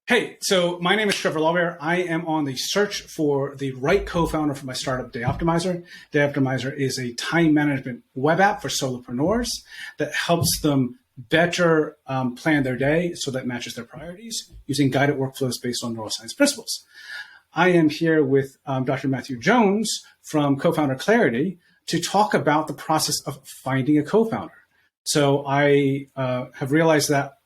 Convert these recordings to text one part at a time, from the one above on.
Hey, so my name is Trevor Lohrbeer. I am on the search for the right co-founder for my startup, Day Optimizer. Day Optimizer is a time management web app for solopreneurs that helps them better plan their day so that matches their priorities using guided workflows based on neuroscience principles. I am here with Dr. Matthew Jones from Cofounder Clarity to talk about the process of finding a co-founder. So I have realized that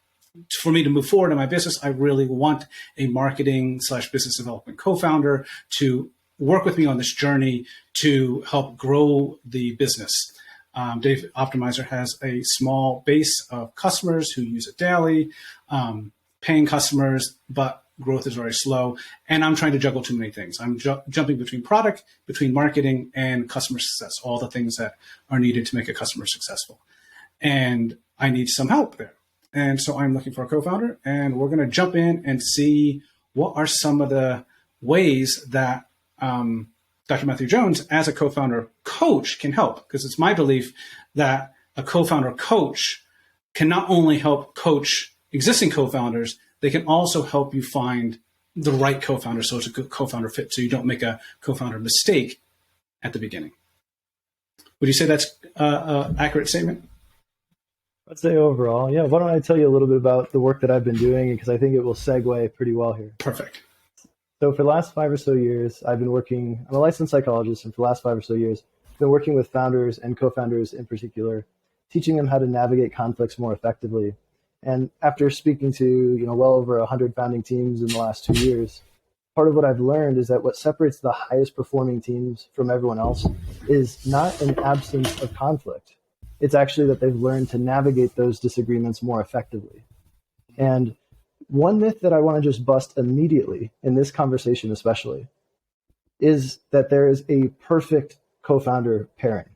for me to move forward in my business, I really want a marketing / business development co-founder to work with me on this journey to help grow the business. Day Optimizer has a small base of customers who use it daily, paying customers, but growth is very slow. And I'm trying to juggle too many things. I'm jumping between product, between marketing, and customer success, all the things that are needed to make a customer successful. And I need some help there. And so I'm looking for a co-founder, and we're going to jump in and see what are some of the ways that Dr. Matthew Jones, as a co-founder coach, can help. Because it's my belief that a co-founder coach can not only help coach existing co-founders, they can also help you find the right co-founder so it's a good co-founder fit, so you don't make a co-founder mistake at the beginning. Would you say that's an accurate statement? I'd say overall, yeah. Why don't I tell you a little bit about the work that I've been doing, because I think it will segue pretty well here. Perfect. So for the last 5 or so years, I've been working, I'm a licensed psychologist, and for the last 5 or so years, I've been working with founders and co-founders in particular, teaching them how to navigate conflicts more effectively. And after speaking to, well over 100 founding teams in the last 2 years, part of what I've learned is that what separates the highest performing teams from everyone else is not an absence of conflict. It's actually that they've learned to navigate those disagreements more effectively. And one myth that I want to just bust immediately in this conversation especially is that there is a perfect co-founder pairing.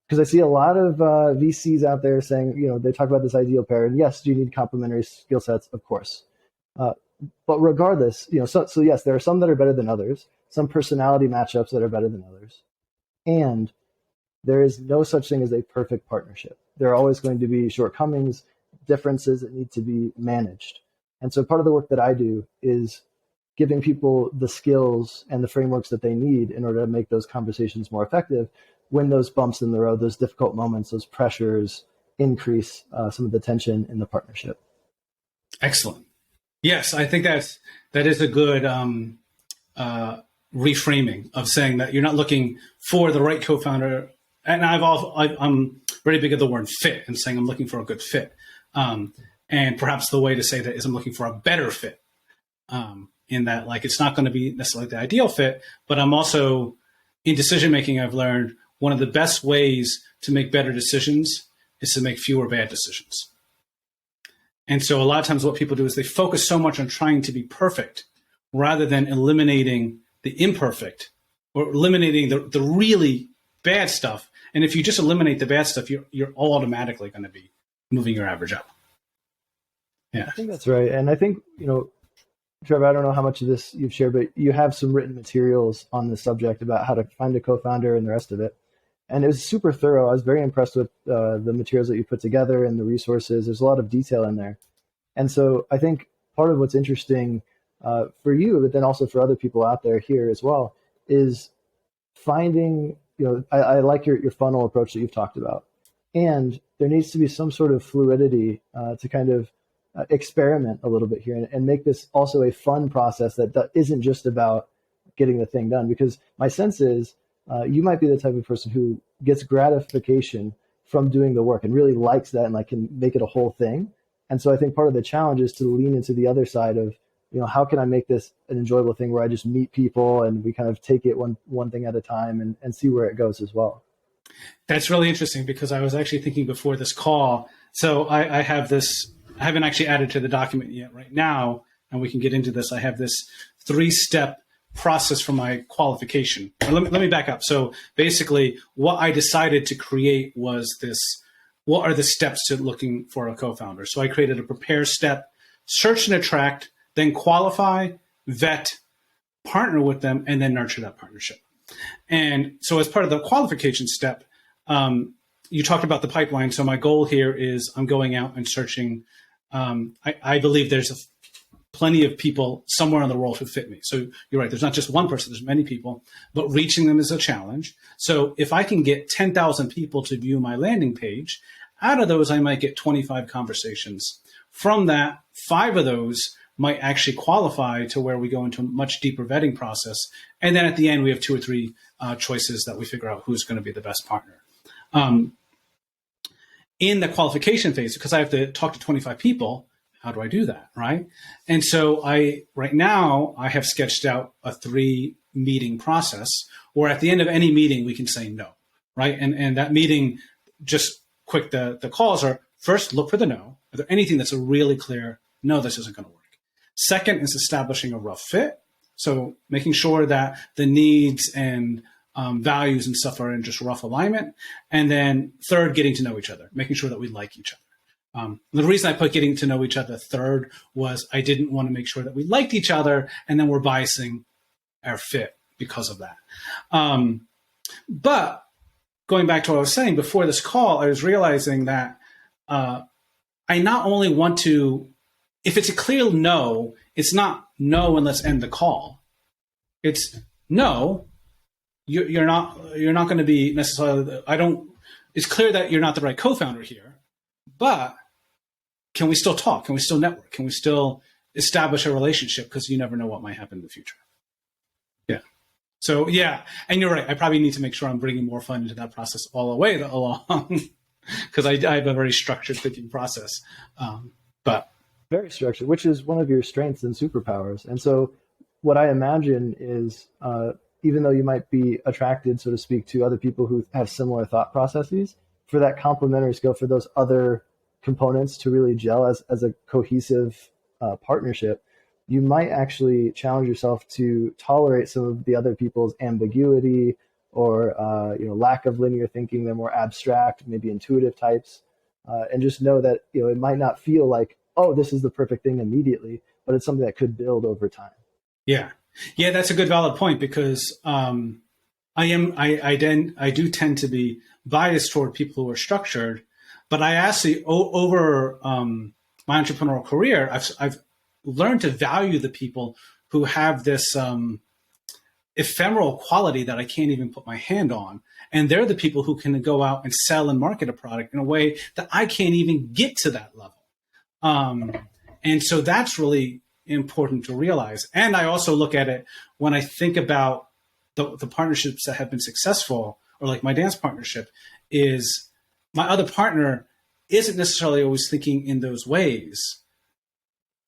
Because I see a lot of VCs out there saying, they talk about this ideal pair. And yes, do you need complementary skill sets? Of course. But regardless, so yes, there are some that are better than others, some personality matchups that are better than others. And there is no such thing as a perfect partnership. There are always going to be shortcomings, differences that need to be managed. And so part of the work that I do is giving people the skills and the frameworks that they need in order to make those conversations more effective when those bumps in the road, those difficult moments, those pressures increase some of the tension in the partnership. Excellent. Yes, I think that is a good reframing of saying that you're not looking for the right co-founder. And I'm very big at the word fit and saying I'm looking for a good fit. And perhaps the way to say that is I'm looking for a better fit, in that, like, it's not going to be necessarily the ideal fit, but I'm also, in decision-making, I've learned one of the best ways to make better decisions is to make fewer bad decisions. And so a lot of times what people do is they focus so much on trying to be perfect rather than eliminating the imperfect or eliminating the really bad stuff. And if you just eliminate the bad stuff, you're automatically going to be moving your average up. Yeah, I think that's right. And I think, Trevor, I don't know how much of this you've shared, but you have some written materials on the subject about how to find a co-founder and the rest of it. And it was super thorough. I was very impressed with the materials that you put together and the resources. There's a lot of detail in there. And so I think part of what's interesting for you, but then also for other people out there here as well, is finding, I like your funnel approach that you've talked about. And there needs to be some sort of fluidity to kind of experiment a little bit here and make this also a fun process that isn't just about getting the thing done. Because my sense is you might be the type of person who gets gratification from doing the work and really likes that and can make it a whole thing. And so I think part of the challenge is to lean into the other side of, how can I make this an enjoyable thing where I just meet people and we kind of take it one thing at a time and see where it goes as well. That's really interesting because I was actually thinking before this call. So I have this, I haven't actually added to the document yet right now, and we can get into this. I have this 3-step process for my qualification. Let me back up. So basically what I decided to create was this, what are the steps to looking for a co-founder? So I created a prepare step, search and attract, then qualify, vet, partner with them, and then nurture that partnership. And so as part of the qualification step, you talked about the pipeline. So my goal here is I'm going out and searching. I believe there's plenty of people somewhere in the world who fit me. So you're right. There's not just one person, there's many people, but reaching them is a challenge. So if I can get 10,000 people to view my landing page, out of those, I might get 25 conversations. From that, 5 of those might actually qualify to where we go into a much deeper vetting process. And then at the end, we have 2 or 3 choices that we figure out who's going to be the best partner. In the qualification phase, because I have to talk to 25 people, how do I do that, right? And so right now, I have sketched out a 3-meeting process where at the end of any meeting, we can say no, right? And that meeting, just quick, the calls are, first, look for the no. Are there anything that's a really clear, no, this isn't going to work? Second is establishing a rough fit. So making sure that the needs and values and stuff are in just rough alignment. And then third, getting to know each other, making sure that we like each other. The reason I put getting to know each other third was I didn't want to make sure that we liked each other and then we're biasing our fit because of that. But going back to what I was saying before this call, I was realizing that I not only want to, if it's a clear no, it's not no and let's end the call. It's no, you're not going to be necessarily, it's clear that you're not the right co-founder here, but can we still talk? Can we still network? Can we still establish a relationship? Because you never know what might happen in the future. Yeah. So yeah, and you're right. I probably need to make sure I'm bringing more fun into that process all the way along, because I have a very structured thinking process. But very structured, which is one of your strengths and superpowers. And so what I imagine is, even though you might be attracted, so to speak, to other people who have similar thought processes, for that complementary skill, for those other components to really gel as a cohesive partnership, you might actually challenge yourself to tolerate some of the other people's ambiguity or lack of linear thinking. They're more abstract, maybe intuitive types, and just know that it might not feel like, oh, this is the perfect thing immediately, but it's something that could build over time. Yeah, that's a good valid point, because I do tend to be biased toward people who are structured, but I actually over my entrepreneurial career, I've learned to value the people who have this ephemeral quality that I can't even put my hand on. And they're the people who can go out and sell and market a product in a way that I can't even get to that level. And so that's really important to realize. And I also look at it when I think about the partnerships that have been successful, or like my dance partnership, is my other partner isn't necessarily always thinking in those ways,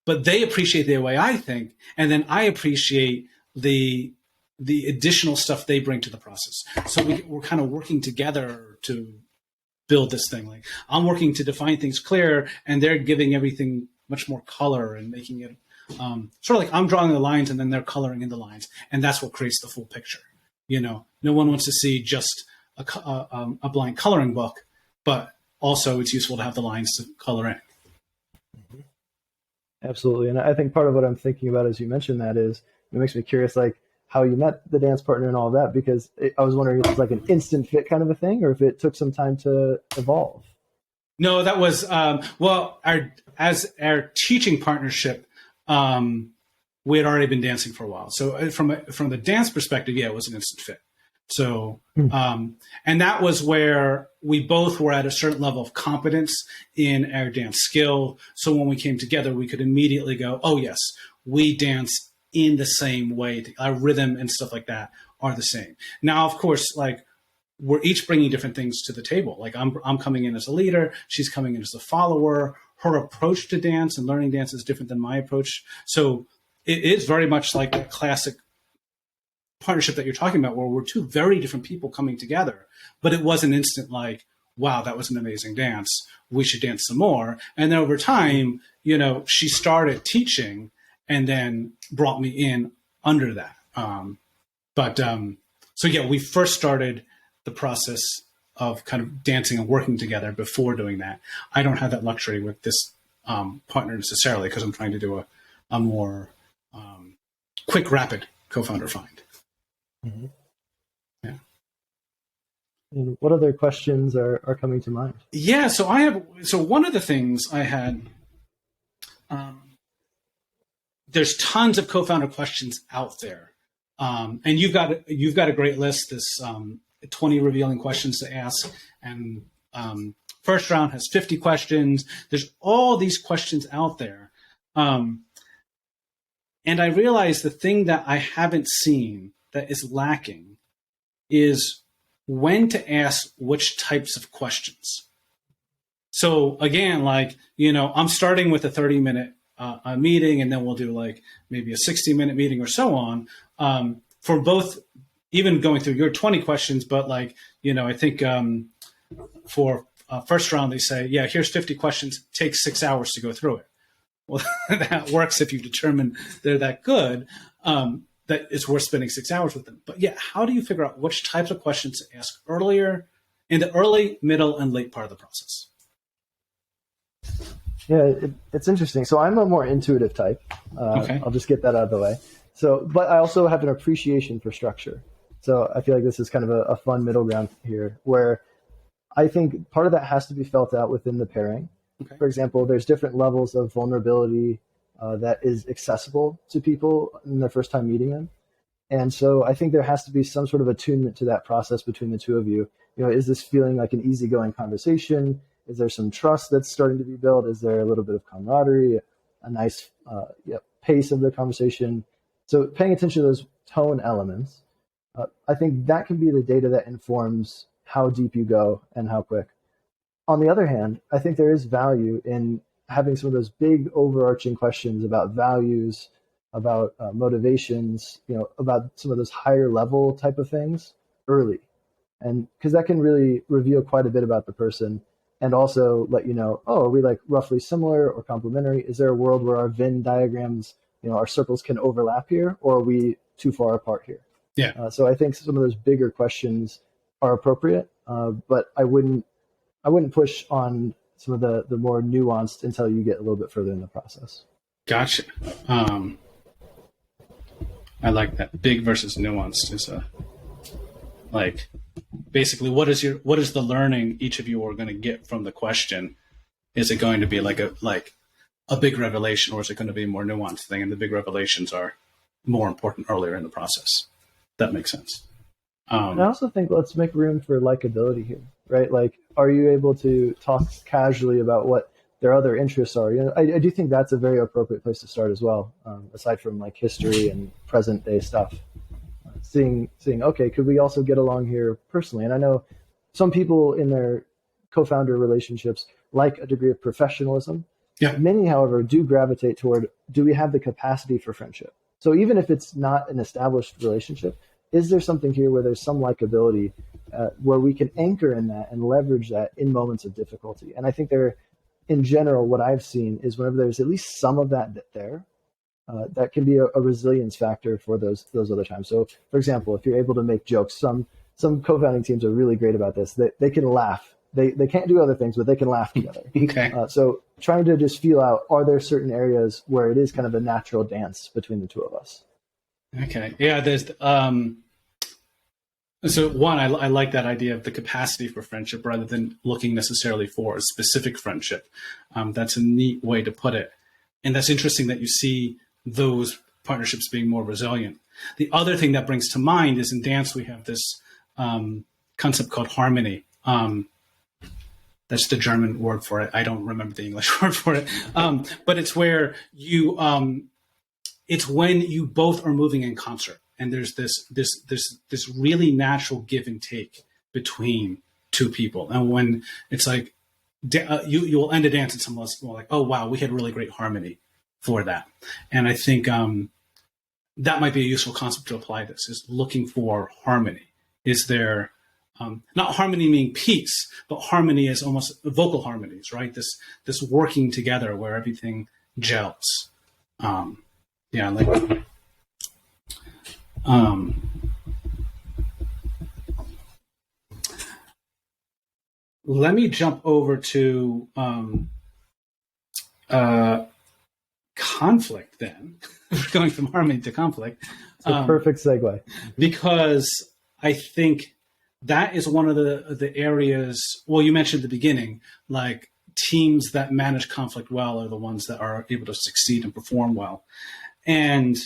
but they appreciate the way I think. And then I appreciate the additional stuff they bring to the process. So we're kind of working together to build this thing. Like, I'm working to define things clear, and they're giving everything much more color and making it sort of like I'm drawing the lines and then they're coloring in the lines. And that's what creates the full picture. No one wants to see just a blank coloring book, but also it's useful to have the lines to color in. Mm-hmm. Absolutely. And I think part of what I'm thinking about as you mentioned that is, it makes me curious, like how you met the dance partner and all of that, because I was wondering if it was like an instant fit kind of a thing, or if it took some time to evolve. No, that was, as our teaching partnership, we had already been dancing for a while. So from the dance perspective, yeah, it was an instant fit. So, and that was where we both were at a certain level of competence in our dance skill. So when we came together, we could immediately go, oh yes, we dance in the same way. Our rhythm and stuff like that are the same. Now, of course, like we're each bringing different things to the table. Like I'm coming in as a leader. She's coming in as a follower. Her approach to dance and learning dance is different than my approach. So it is very much like a classic partnership that you're talking about, where we're two very different people coming together, but it was an instant like, wow, that was an amazing dance. We should dance some more. And then over time, she started teaching and then brought me in under that. So yeah, we first started the process of kind of dancing and working together before doing that. I don't have that luxury with this partner necessarily, because I'm trying to do a more quick, rapid co-founder find. Mm-hmm. Yeah. And what other questions are coming to mind? Yeah, so one of the things I had, there's tons of co-founder questions out there. And you've got a great list, this 20 revealing questions to ask. And first round has 50 questions. There's all these questions out there. And I realized the thing that I haven't seen that is lacking is when to ask which types of questions. So again, like, I'm starting with a 30-minute meeting, and then we'll do like maybe a 60-minute meeting or so on, for both, even going through your 20 questions. But like, I think for first round, they say, yeah, here's 50 questions, takes 6 hours to go through it. Well, that works if you determine they're that good, that it's worth spending 6 hours with them. But yeah, how do you figure out which types of questions to ask earlier, in the early, middle, and late part of the process? Yeah, it's interesting. So I'm a more intuitive type. Okay. I'll just get that out of the way. So, but I also have an appreciation for structure. So I feel like this is kind of a fun middle ground here, where I think part of that has to be felt out within the pairing. Okay. For example, there's different levels of vulnerability that is accessible to people in their first time meeting them. And so I think there has to be some sort of attunement to that process between the two of you. Is this feeling like an easygoing conversation? Is there some trust that's starting to be built? Is there a little bit of camaraderie, a nice pace of the conversation? So paying attention to those tone elements, I think that can be the data that informs how deep you go and how quick. On the other hand, I think there is value in having some of those big overarching questions about values, about motivations, about some of those higher level type of things early. And because that can really reveal quite a bit about the person, and also let you know, are we like roughly similar or complementary? Is there a world where our Venn diagrams, our circles can overlap here, or are we too far apart here? Yeah. So I think some of those bigger questions are appropriate, but I wouldn't push on some of the more nuanced until you get a little bit further in the process. Gotcha. I like that. Big versus nuanced is like, basically, what is the learning each of you are going to get from the question? Is it going to be like a big revelation, or is it going to be a more nuanced thing? And the big revelations are more important earlier in the process. That makes sense. And I also think let's make room for likability here, right? Like, are you able to talk casually about what their other interests are? I do think that's a very appropriate place to start as well, aside from like history and present day stuff. Seeing, okay, could we also get along here personally? And I know some people in their co-founder relationships like a degree of professionalism. Yeah. Many, however, do gravitate toward, do we have the capacity for friendship? So even if it's not an established relationship, is there something here where there's some likability where we can anchor in that and leverage that in moments of difficulty? And I think in general, what I've seen is whenever there's at least some of that there, that can be a resilience factor for those other times. So, for example, if you're able to make jokes, some co-founding teams are really great about this. They can laugh. They can't do other things, but they can laugh together. Okay. So trying to just feel out, are there certain areas where it is kind of a natural dance between the two of us? Okay. Yeah. There's so one, I like that idea of the capacity for friendship rather than looking necessarily for a specific friendship. That's a neat way to put it, and that's interesting that you see those partnerships being more resilient. The other thing that brings to mind is in dance we have this concept called harmony. That's the German word for it. I don't remember the English word for it, but it's where you it's when you both are moving in concert. And there's this really natural give and take between two people. And when it's like, you will end a dance and someone's like, oh, wow, we had really great harmony for that. And I think that might be a useful concept to apply this, is looking for harmony. Is there, not harmony meaning peace, but harmony is almost vocal harmonies, right? This working together where everything gels. Yeah, like let me jump over to conflict then. We're going from harmony to conflict. It's a perfect segue. Because I think that is one of the areas, well, you mentioned at the beginning, like teams that manage conflict well are the ones that are able to succeed and perform well. And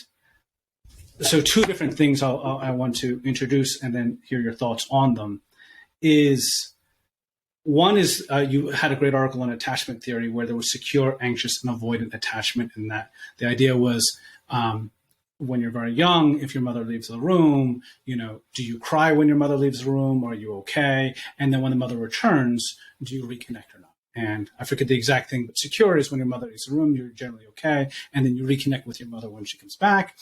so two different things I want to introduce and then hear your thoughts on them is one is you had a great article on attachment theory where there was secure, anxious, and avoidant attachment, and that the idea was when you're very young, if your mother leaves the room, do you cry when your mother leaves the room? Are you okay? And then when the mother returns, do you reconnect or not? And I forget the exact thing, but secure is when your mother leaves the room, you're generally okay. And then you reconnect with your mother when she comes back.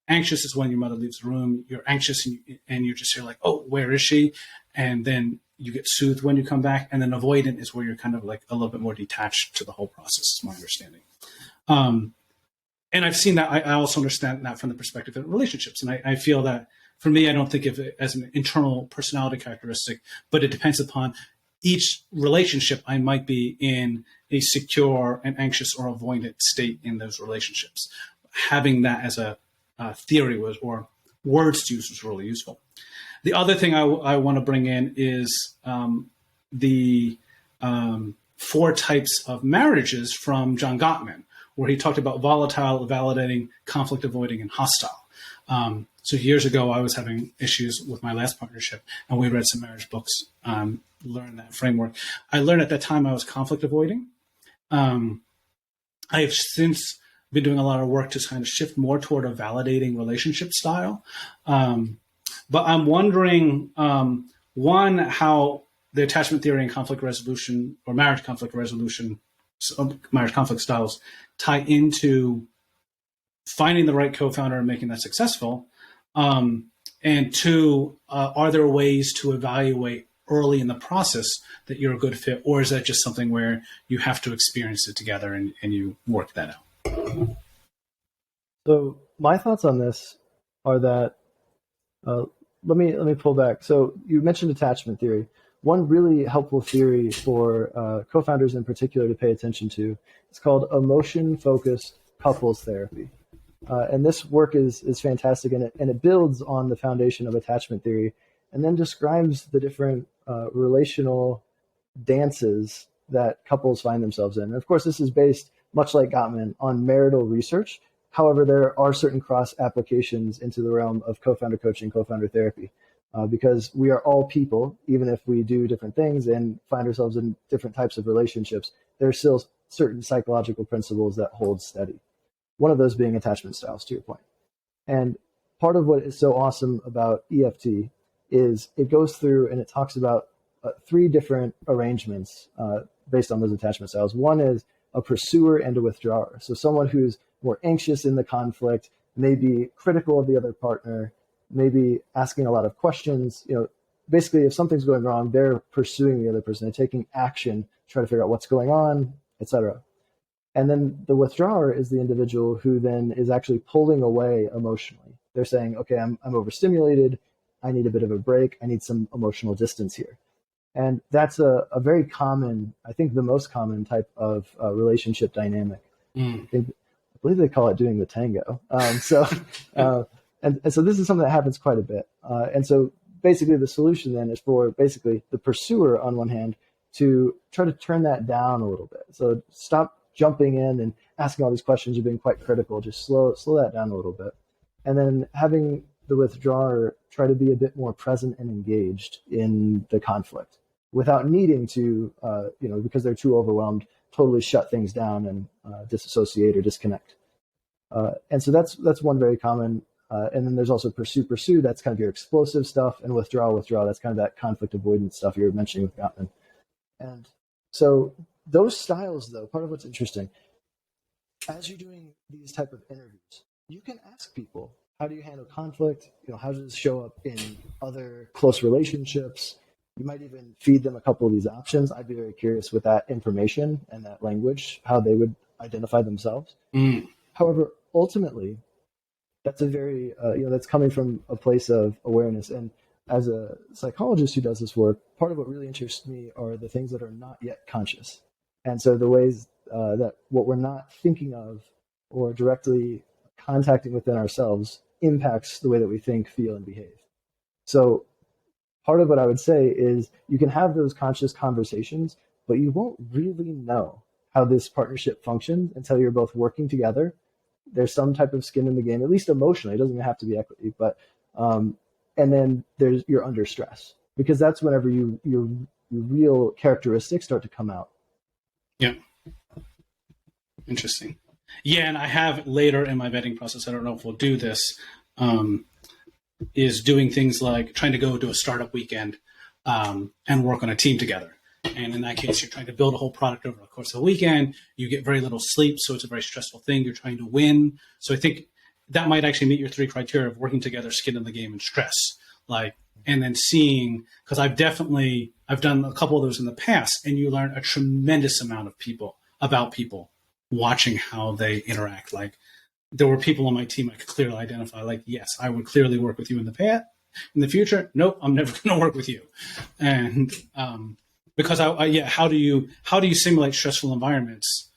Anxious is when your mother leaves the room. You're anxious and you're just like, oh, where is she? And then you get soothed when you come back. And then avoidant is where you're kind of like a little bit more detached to the whole process, is my understanding. And I've seen that. I also understand that from the perspective of relationships. And I feel that for me, I don't think of it as an internal personality characteristic, but it depends upon each relationship. I might be in a secure and anxious or avoidant state in those relationships. Having that as a theory or words to use was really useful. The other thing I want to bring in is the 4 types of marriages from John Gottman, where he talked about volatile, validating, conflict avoiding, and hostile. So years ago, I was having issues with my last partnership, and we read some marriage books, learned that framework. I learned at that time I was conflict avoiding. I have since been doing a lot of work to kind of shift more toward a validating relationship style. But I'm wondering, one, how the attachment theory and conflict resolution or marriage conflict resolution, marriage conflict styles tie into finding the right co-founder and making that successful. And two, are there ways to evaluate early in the process that you're a good fit, or is that just something where you have to experience it together and you work that out? So my thoughts on this are that, let me pull back. So you mentioned attachment theory. One really helpful theory for co-founders in particular to pay attention to is called emotion-focused couples therapy. And this work is fantastic, and it builds on the foundation of attachment theory and then describes the different relational dances that couples find themselves in. And of course, this is based, much like Gottman, on marital research. However, there are certain cross applications into the realm of co-founder coaching, co-founder therapy, because we are all people, even if we do different things and find ourselves in different types of relationships, there are still certain psychological principles that hold steady. One of those being attachment styles, to your point. And part of what is so awesome about EFT is it goes through and it talks about 3 different arrangements based on those attachment styles. One is a pursuer and a withdrawer. So someone who's more anxious in the conflict, maybe critical of the other partner, maybe asking a lot of questions. Basically, if something's going wrong, they're pursuing the other person. They're taking action, try to figure out what's going on, etc. And then the withdrawer is the individual who then is actually pulling away emotionally. They're saying, okay, I'm overstimulated. I need a bit of a break. I need some emotional distance here. And that's a very common, I think the most common type of relationship dynamic. I believe they call it doing the tango. And so this is something that happens quite a bit. And so basically the solution then is for basically the pursuer on one hand to try to turn that down a little bit. So stop jumping in and asking all these questions. You're being quite critical. Just slow that down a little bit. And then having the withdrawer try to be a bit more present and engaged in the conflict without needing to, because they're too overwhelmed, totally shut things down and disassociate or disconnect. And so that's one very common. And then there's also pursue. That's kind of your explosive stuff, and withdraw. That's kind of that conflict avoidance stuff you were mentioning with Gottman. And so those styles, though, part of what's interesting, as you're doing these type of interviews, you can ask people, how do you handle conflict? How does it show up in other close relationships? You might even feed them a couple of these options. I'd be very curious with that information and that language, how they would identify themselves. However, ultimately, that's a very, that's coming from a place of awareness. And as a psychologist who does this work, part of what really interests me are the things that are not yet conscious. And so the ways that what we're not thinking of or directly contacting within ourselves impacts the way that we think, feel, and behave. So part of what I would say is you can have those conscious conversations, but you won't really know how this partnership functions until you're both working together there's some type of skin in the game, at least emotionally. It doesn't even have to be equity, but and then you're under stress, because that's whenever your real characteristics start to come out. Yeah. Interesting. Yeah, and I have later in my vetting process, I don't know if we'll do this, is doing things like trying to go to a startup weekend and work on a team together. And in that case, you're trying to build a whole product over the course of a weekend. You get very little sleep, so it's a very stressful thing. You're trying to win. So I think that might actually meet your 3 criteria of working together, skin in the game, and stress. And then seeing, because I've done a couple of those in the past, and you learn a tremendous amount about people watching how they interact. Like, there were people on my team I could clearly identify, like, yes, I would clearly work with you in the past. In the future, nope, I'm never going to work with you. And because how do you simulate stressful environments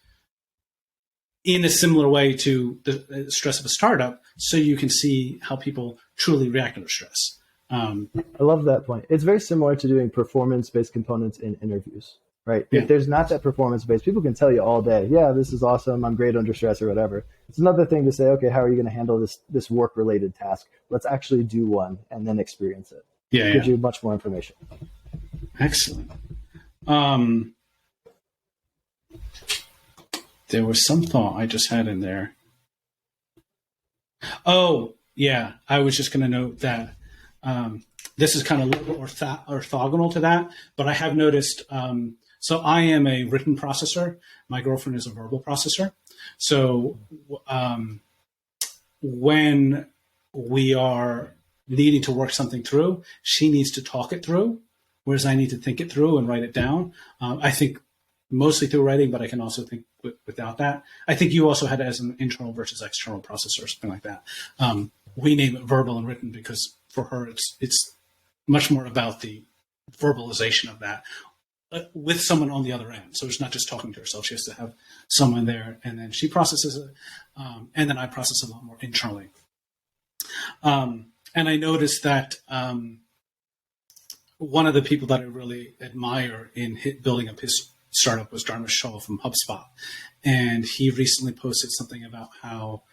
in a similar way to the stress of a startup, so you can see how people truly react under stress? I love that point. It's very similar to doing performance-based components in interviews, right? Yeah. If there's not that performance-based, people can tell you all day, yeah, this is awesome, I'm great under stress or whatever. It's another thing to say, okay, how are you going to handle this work-related task? Let's actually do one and then experience it. It gives you much more information. Excellent. There was some thought I just had in there. Oh, yeah. I was just going to note that this is kind of a little orthogonal to that, but I have noticed, so I am a written processor. My girlfriend is a verbal processor. So when we are needing to work something through, she needs to talk it through, whereas I need to think it through and write it down. I think mostly through writing, but I can also think without that. I think you also had it as an internal versus external processor or something like that. We name it verbal and written because for her, it's much more about the verbalization of that with someone on the other end. So it's not just talking to herself. She has to have someone there, and then she processes it, and then I process a lot more internally. And I noticed that one of the people that I really admire in building up his startup was Dharmesh Shah from HubSpot. And he recently posted something about how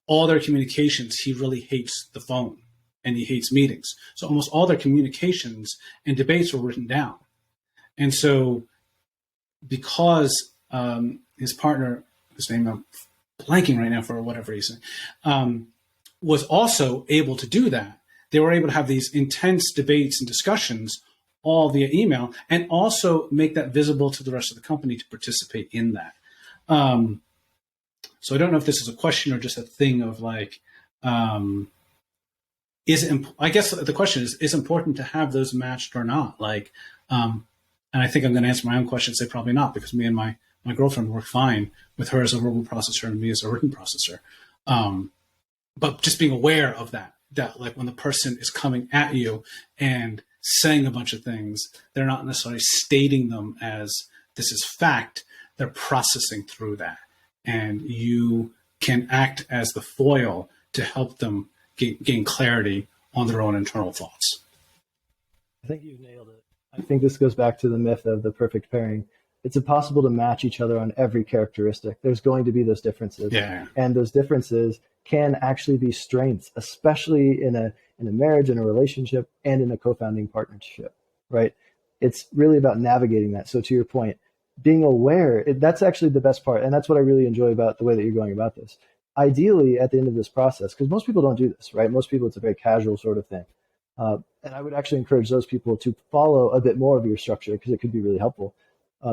all their communications, he really hates the phone and he hates meetings. So almost all their communications and debates were written down. And so because his partner, whose name I'm blanking right now for whatever reason, was also able to do that, they were able to have these intense debates and discussions all via email, and also make that visible to the rest of the company to participate in that. So I don't know if this is a question or just a thing of like, I guess the question is it important to have those matched or not? Like, and I think I'm going to answer my own question and say probably not, because me and my girlfriend work fine with her as a verbal processor and me as a written processor. But just being aware of that like when the person is coming at you and saying a bunch of things, they're not necessarily stating them as this is fact, they're processing through that. And you can act as the foil to help them gain clarity on their own internal thoughts. I think you've nailed it. I think this goes back to the myth of the perfect pairing. It's impossible to match each other on every characteristic. There's going to be those differences. Yeah. And those differences can actually be strengths, especially in a marriage, in a relationship, and in a co-founding partnership, right? It's really about navigating that. So to your point, being aware, that's actually the best part. And that's what I really enjoy about the way that you're going about this. Ideally, at the end of this process, because most people don't do this, right? Most people, it's a very casual sort of thing. And I would actually encourage those people to follow a bit more of your structure, because it could be really helpful.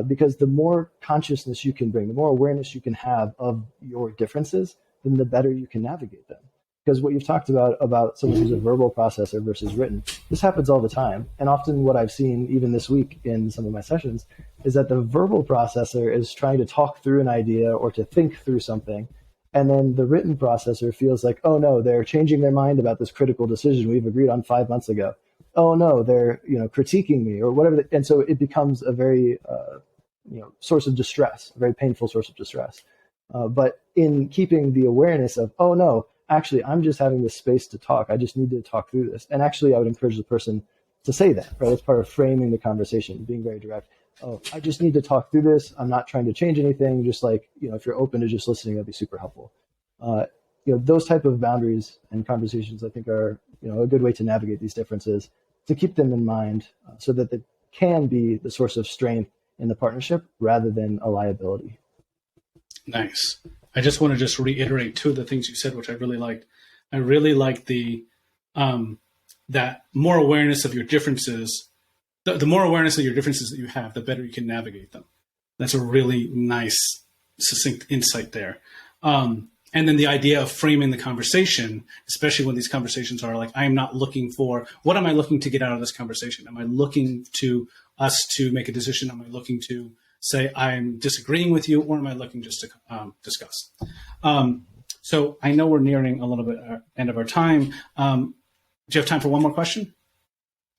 Because the more consciousness you can bring, the more awareness you can have of your differences, then the better you can navigate them. Because what you've talked about someone who's a verbal processor versus written, this happens all the time. And often what I've seen, even this week in some of my sessions, is that the verbal processor is trying to talk through an idea or to think through something. And then the written processor feels like, oh no, they're changing their mind about this critical decision we've agreed on 5 months ago. Oh no, they're critiquing me or whatever. And so it becomes a very source of distress, a very painful source of distress. But in keeping the awareness of, oh no, actually, I'm just having this space to talk. I just need to talk through this. And actually, I would encourage the person to say that, right? It's part of framing the conversation, being very direct. oh, I just need to talk through this. I'm not trying to change anything. Just like, if you're open to just listening, that'd be super helpful. Those type of boundaries and conversations, I think, are, a good way to navigate these differences, to keep them in mind so that they can be the source of strength in the partnership rather than a liability. Nice. I just want to reiterate two of the things you said, which I really liked. I really liked the that more awareness of your differences. The more awareness of your differences that you have, the better you can navigate them. That's a really nice, succinct insight there. And then the idea of framing the conversation, especially when these conversations are like, I am not looking for, what am I looking to get out of this conversation? Am I looking to us to make a decision? Am I looking to say I'm disagreeing with you, or am I looking just to discuss? So I know we're nearing a little bit end of our time. Do you have time for one more question?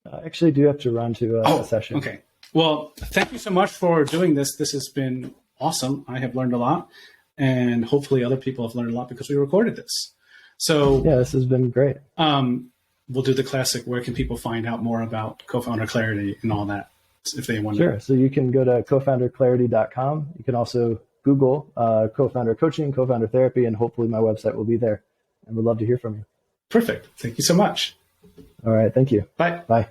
I actually do have to run to a session. Okay. Well, thank you so much for doing this. This has been awesome. I have learned a lot, and hopefully other people have learned a lot because we recorded this. So yeah, this has been great. We'll do the classic, where can people find out more about Cofounder Clarity and all that if they want to? Sure. So you can go to cofounderclarity.com. You can also Google co-founder coaching, co-founder therapy, and hopefully my website will be there. And we'd love to hear from you. Perfect. Thank you so much. All right. Thank you. Bye. Bye.